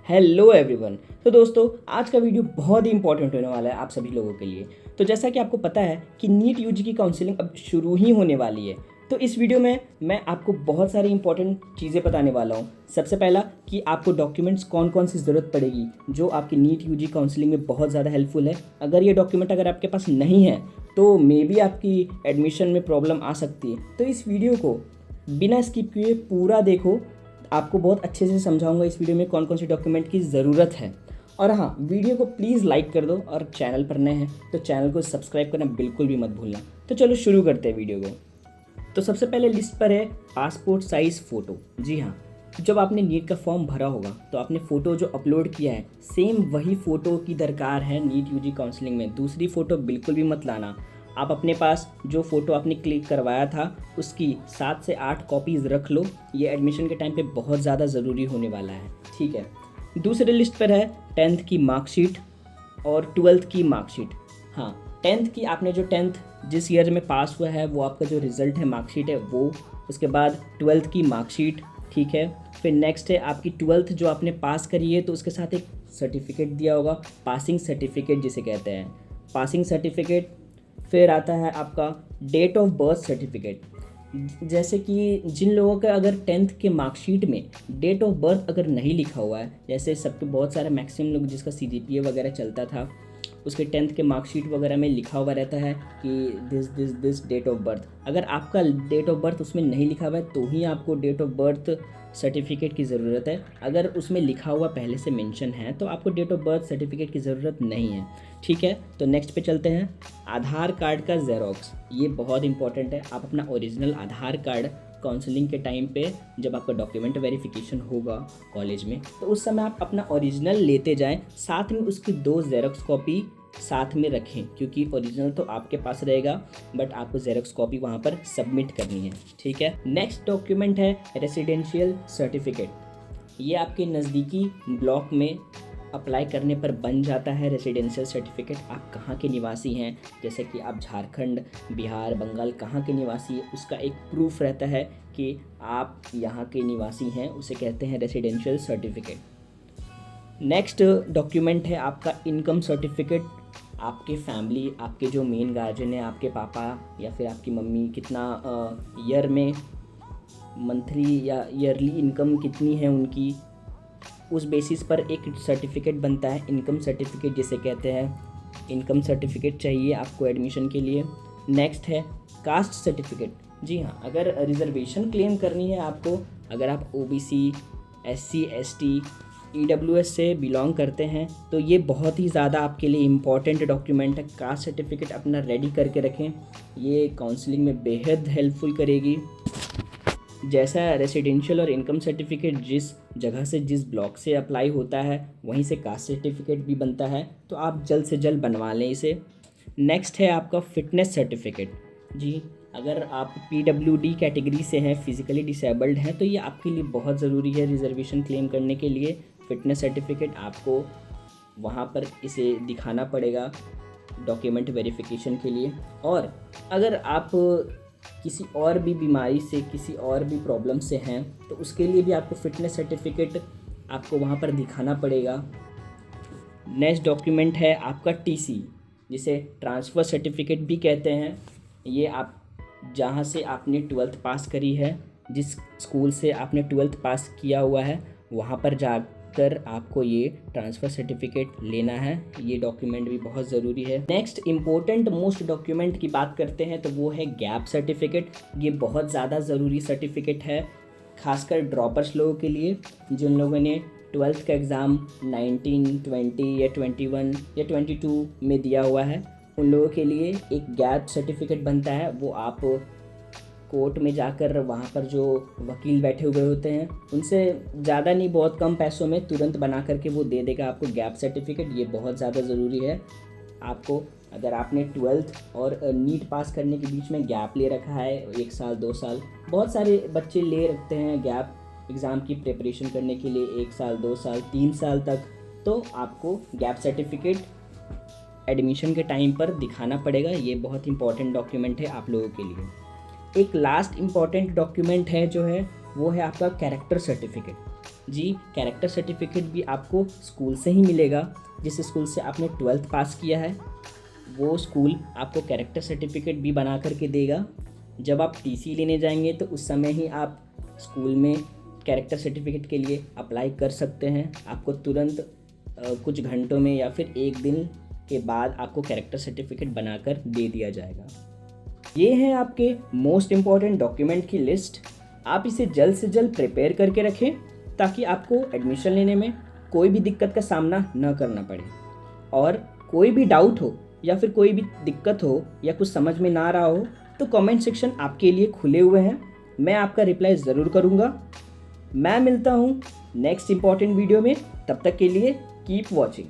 Hello everyone. तो दोस्तों, आज का वीडियो बहुत ही इंपॉर्टेंट होने वाला है आप सभी लोगों के लिए। तो जैसा कि आपको पता है कि नीट यूजी की काउंसलिंग अब शुरू ही होने वाली है। तो इस वीडियो में मैं आपको बहुत सारी इंपॉर्टेंट चीज़ें बताने वाला हूँ। सबसे पहला कि आपको डॉक्यूमेंट्स कौन कौन सी ज़रूरत पड़ेगी जो आपकी नीट यूजी काउंसलिंग में बहुत ज़्यादा हेल्पफुल है। अगर ये डॉक्यूमेंट अगर आपके पास नहीं है तो मे बी आपकी एडमिशन में प्रॉब्लम आ सकती है। तो इस वीडियो को बिना स्किप किए पूरा देखो। आपको बहुत अच्छे से समझाऊंगा इस वीडियो में कौन कौन से डॉक्यूमेंट की ज़रूरत है। और हाँ, वीडियो को प्लीज़ लाइक कर दो और चैनल पर नए हैं तो चैनल को सब्सक्राइब करना बिल्कुल भी मत भूलना। तो चलो शुरू करते हैं वीडियो को। तो सबसे पहले लिस्ट पर है पासपोर्ट साइज़ फ़ोटो। जी हाँ, जब आपने नीट का फॉर्म भरा होगा तो आपने फ़ोटो जो अपलोड किया है सेम वही फ़ोटो की दरकार है नीट यूजी काउंसलिंग में। दूसरी फ़ोटो बिल्कुल भी मत लाना। आप अपने पास जो फ़ोटो आपने क्लिक करवाया था उसकी 7 से 8 कॉपीज़ रख लो। ये एडमिशन के टाइम पे बहुत ज़्यादा ज़रूरी होने वाला है, ठीक है। दूसरे लिस्ट पर है 10th की मार्कशीट और 12th की मार्कशीट। हाँ, 10th की आपने जो 10th जिस ईयर में पास हुआ है वो आपका जो रिज़ल्ट है मार्कशीट है वो। उसके बाद 12th की मार्कशीट, ठीक है। फिर नेक्स्ट है आपकी 12th जो आपने पास करी है तो उसके साथ एक सर्टिफिकेट दिया होगा, पासिंग सर्टिफिकेट जिसे कहते हैं, पासिंग सर्टिफिकेट। फिर आता है आपका डेट ऑफ बर्थ सर्टिफिकेट। जैसे कि जिन लोगों का अगर 10th के मार्कशीट में डेट ऑफ बर्थ अगर नहीं लिखा हुआ है, जैसे सबके बहुत सारे मैक्सिमम लोग जिसका CGPA वगैरह चलता था उसके 10th के मार्कशीट वगैरह में लिखा हुआ रहता है कि दिस डेट ऑफ बर्थ। अगर आपका डेट ऑफ बर्थ उसमें नहीं लिखा हुआ है तो ही आपको डेट ऑफ बर्थ सर्टिफिकेट की ज़रूरत है। अगर उसमें लिखा हुआ पहले से मेंशन है तो आपको डेट ऑफ बर्थ सर्टिफिकेट की ज़रूरत नहीं है, ठीक है। तो नेक्स्ट पे चलते हैं। आधार कार्ड का जेरोक्स, ये बहुत इंपॉर्टेंट है। आप अपना ओरिजिनल आधार कार्ड काउंसलिंग के टाइम पे जब आपका डॉक्यूमेंट वेरिफिकेशन होगा कॉलेज में तो उस समय आप अपना ओरिजिनल लेते जाएं, साथ में उसकी 2 जेरोक्स कॉपी साथ में रखें, क्योंकि ओरिजिनल तो आपके पास रहेगा बट आपको जेरोक्स कॉपी वहाँ पर सबमिट करनी है, ठीक है। नेक्स्ट डॉक्यूमेंट है रेसिडेंशियल सर्टिफिकेट। ये आपके नज़दीकी ब्लॉक में अप्लाई करने पर बन जाता है रेसिडेंशियल सर्टिफिकेट। आप कहाँ के निवासी हैं, जैसे कि आप झारखंड, बिहार, बंगाल कहाँ के निवासी हैं, उसका एक प्रूफ रहता है कि आप यहाँ के निवासी हैं, उसे कहते हैं रेसिडेंशियल सर्टिफिकेट। नेक्स्ट डॉक्यूमेंट है आपका इनकम सर्टिफिकेट। आपके फैमिली, आपके जो मेन गार्जियन है, आपके पापा या फिर आपकी मम्मी कितना ईयर में मंथली या ईयरली इनकम कितनी है उनकी, उस बेसिस पर एक सर्टिफिकेट बनता है इनकम सर्टिफिकेट जिसे कहते हैं। इनकम सर्टिफिकेट चाहिए आपको एडमिशन के लिए। नेक्स्ट है कास्ट सर्टिफिकेट। जी हाँ, अगर रिजर्वेशन क्लेम करनी है आपको, अगर आप OBC, SC, ST, EWS से बिलोंग करते हैं तो ये बहुत ही ज़्यादा आपके लिए इम्पॉर्टेंट डॉक्यूमेंट है। कास्ट सर्टिफिकेट अपना रेडी करके रखें, ये काउंसलिंग में बेहद हेल्पफुल करेगी। जैसा रेसिडेंशियल और इनकम सर्टिफिकेट जिस जगह से, जिस ब्लॉक से अप्लाई होता है वहीं से कास्ट सर्टिफिकेट भी बनता है, तो आप जल्द से जल्द बनवा लें इसे। नेक्स्ट है आपका फिटनेस सर्टिफिकेट। जी, अगर आप PWD कैटेगरी से हैं, फिजिकली डिसेबल्ड हैं, तो ये आपके लिए बहुत ज़रूरी है रिजर्वेशन क्लेम करने के लिए। फिटनेस सर्टिफिकेट आपको वहाँ पर इसे दिखाना पड़ेगा डॉक्यूमेंट वेरिफिकेशन के लिए। और अगर आप किसी और भी बीमारी से, किसी और भी प्रॉब्लम से हैं तो उसके लिए भी आपको फिटनेस सर्टिफिकेट आपको वहाँ पर दिखाना पड़ेगा। नेक्स्ट डॉक्यूमेंट है आपका TC, जिसे ट्रांसफ़र सर्टिफिकेट भी कहते हैं। ये आप जहाँ से आपने 12th पास करी है, जिस स्कूल से आपने 12th पास किया हुआ है, वहाँ पर जाकर आपको ये ट्रांसफ़र सर्टिफिकेट लेना है। ये डॉक्यूमेंट भी बहुत ज़रूरी है। नेक्स्ट इम्पोर्टेंट मोस्ट डॉक्यूमेंट की बात करते हैं तो वो है गैप सर्टिफिकेट। ये बहुत ज़्यादा ज़रूरी सर्टिफिकेट है, खासकर ड्रॉपर्स लोगों के लिए, जिन लोगों ने 12th का एग्ज़ाम 19, 20 या 21 या 22 में दिया हुआ है। उन लोगों के लिए एक गैप सर्टिफिकेट बनता है। वो आप कोर्ट में जाकर वहाँ पर जो वकील बैठे हुए होते हैं उनसे ज़्यादा नहीं, बहुत कम पैसों में तुरंत बना करके वो दे देगा आपको गैप सर्टिफिकेट। ये बहुत ज़्यादा ज़रूरी है आपको। अगर आपने 12th और नीट पास करने के बीच में गैप ले रखा है 1 साल 2 साल, बहुत सारे बच्चे ले रखते हैं गैप एग्ज़ाम की प्रिपरेशन करने के लिए 1 साल 2 साल 3 साल तक, तो आपको गैप सर्टिफिकेट एडमिशन के टाइम पर दिखाना पड़ेगा। ये बहुत इंपॉर्टेंट डॉक्यूमेंट है आप लोगों के लिए। एक लास्ट इम्पॉर्टेंट डॉक्यूमेंट है जो है वो है आपका कैरेक्टर सर्टिफिकेट। जी, कैरेक्टर सर्टिफिकेट भी आपको स्कूल से ही मिलेगा। जिस स्कूल से आपने 12th पास किया है वो स्कूल आपको कैरेक्टर सर्टिफिकेट भी बना करके देगा। जब आप टीसी लेने जाएंगे तो उस समय ही आप स्कूल में कैरेक्टर सर्टिफिकेट के लिए अप्लाई कर सकते हैं। आपको तुरंत कुछ घंटों में या फिर एक दिन के बाद आपको कैरेक्टर सर्टिफिकेट बनाकर दे दिया जाएगा। ये है आपके मोस्ट इम्पॉर्टेंट डॉक्यूमेंट की लिस्ट। आप इसे जल्द से जल्द प्रिपेयर करके रखें ताकि आपको एडमिशन लेने में कोई भी दिक्कत का सामना न करना पड़े। और कोई भी डाउट हो या फिर कोई भी दिक्कत हो या कुछ समझ में ना रहा हो तो कमेंट सेक्शन आपके लिए खुले हुए हैं, मैं आपका रिप्लाई ज़रूर करूँगा। मैं मिलता हूँ नेक्स्ट इम्पॉर्टेंट वीडियो में, तब तक के लिए कीप वॉचिंग।